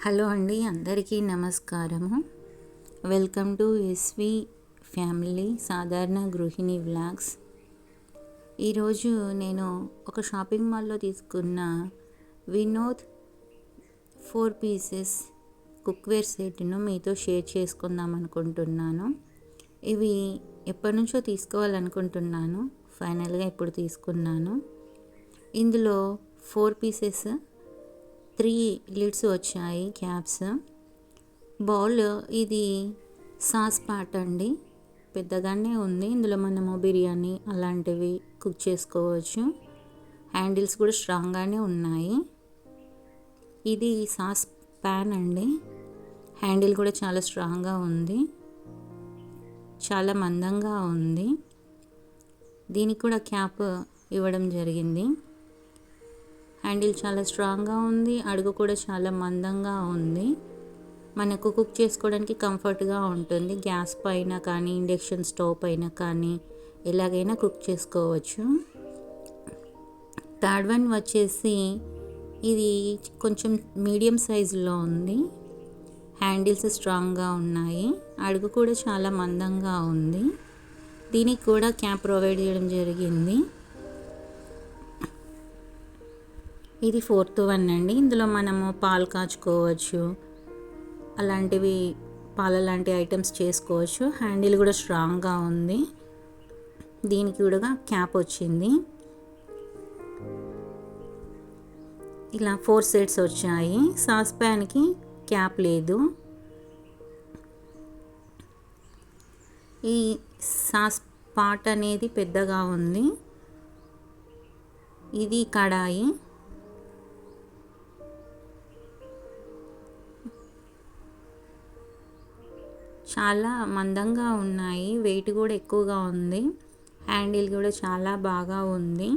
Hello అండి, అందరికీ నమస్కారము. వెల్కమ్ టు ఎస్వి ఫ్యామిలీ సాధారణ గృహిణి వ్లాగ్స్. ఈరోజు నేను ఒక షాపింగ్ మాల్లో తీసుకున్న వినోద్ 4 పీసెస్ కుక్వేర్ సెట్ను మీతో షేర్ చేసుకుందాం అనుకుంటున్నాను. ఇవి ఎప్పటి నుంచో తీసుకోవాలనుకుంటున్నాను, ఫైనల్గా ఇప్పుడు తీసుకున్నాను. ఇందులో 4 పీసెస్ 3 లిడ్స్ వచ్చాయి, క్యాప్స్. బౌల్ ఇది సాస్ పాట్ అండి, పెద్దగానే ఉంది. ఇందులో మనము బిర్యానీ అలాంటివి కుక్ చేసుకోవచ్చు. హ్యాండిల్స్ కూడా స్ట్రాంగ్గానే ఉన్నాయి. ఇది సాస్ ప్యాన్ అండి, హ్యాండిల్ కూడా చాలా స్ట్రాంగ్గా ఉంది, చాలా మందంగా ఉంది. దీనికి కూడా క్యాప్ ఇవ్వడం జరిగింది. హ్యాండిల్ చాలా స్ట్రాంగ్గా ఉంది, అడుగు కూడా చాలా మందంగా ఉంది. మనకు కుక్ చేసుకోవడానికి కంఫర్ట్గా ఉంటుంది. గ్యాస్ పైన కానీ ఇండక్షన్ స్టవ్ పైన కానీ ఎలాగైనా కుక్ చేసుకోవచ్చు. థర్డ్ వన్ వచ్చేసి ఇది కొంచెం మీడియం సైజులో ఉంది. హ్యాండిల్స్ స్ట్రాంగ్గా ఉన్నాయి, అడుగు కూడా చాలా మందంగా ఉంది. దీనికి కూడా క్యాప్ ప్రొవైడ్ చేయడం జరిగింది. ఇది 4th వన్ అండి. ఇందులో మనము పాలు కాచుకోవచ్చు, అలాంటివి పాల లాంటి ఐటమ్స్ చేసుకోవచ్చు. హ్యాండిల్ కూడా స్ట్రాంగ్గా ఉంది. దీనికి కూడా క్యాప్ వచ్చింది. ఇలా 4 సెట్స్ వచ్చాయి. సాస్ ప్యాన్కి క్యాప్ లేదు. ఈ సాస్ పాట్ అనేది పెద్దగా ఉంది. ఇది కడాయి, చాలా మందంగా ఉన్నాయి, వెయిట్ కూడా ఎక్కువగా ఉంది. హ్యాండిల్ కూడా చాలా బాగా ఉంది.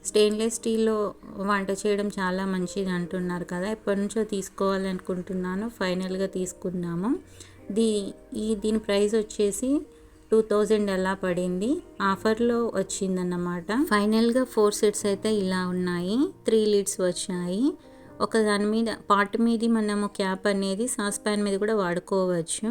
స్టెయిన్లెస్ స్టీల్లో వంట చేయడం చాలా మంచిది అంటున్నారు కదా, ఎప్పటి నుంచో తీసుకోవాలనుకుంటున్నాను, ఫైనల్గా తీసుకున్నాము. దీని ప్రైస్ వచ్చేసి 2000 అలా పడింది, ఆఫర్లో వచ్చిందన్నమాట. ఫైనల్గా 4 సెట్స్ అయితే ఇలా ఉన్నాయి. 3 లిడ్స్ వచ్చాయి. ఒక దాని మీద పార్ట్ మీద మనము క్యాప్ అనేది సాస్ ప్యాన్ మీద కూడా వాడుకోవచ్చు.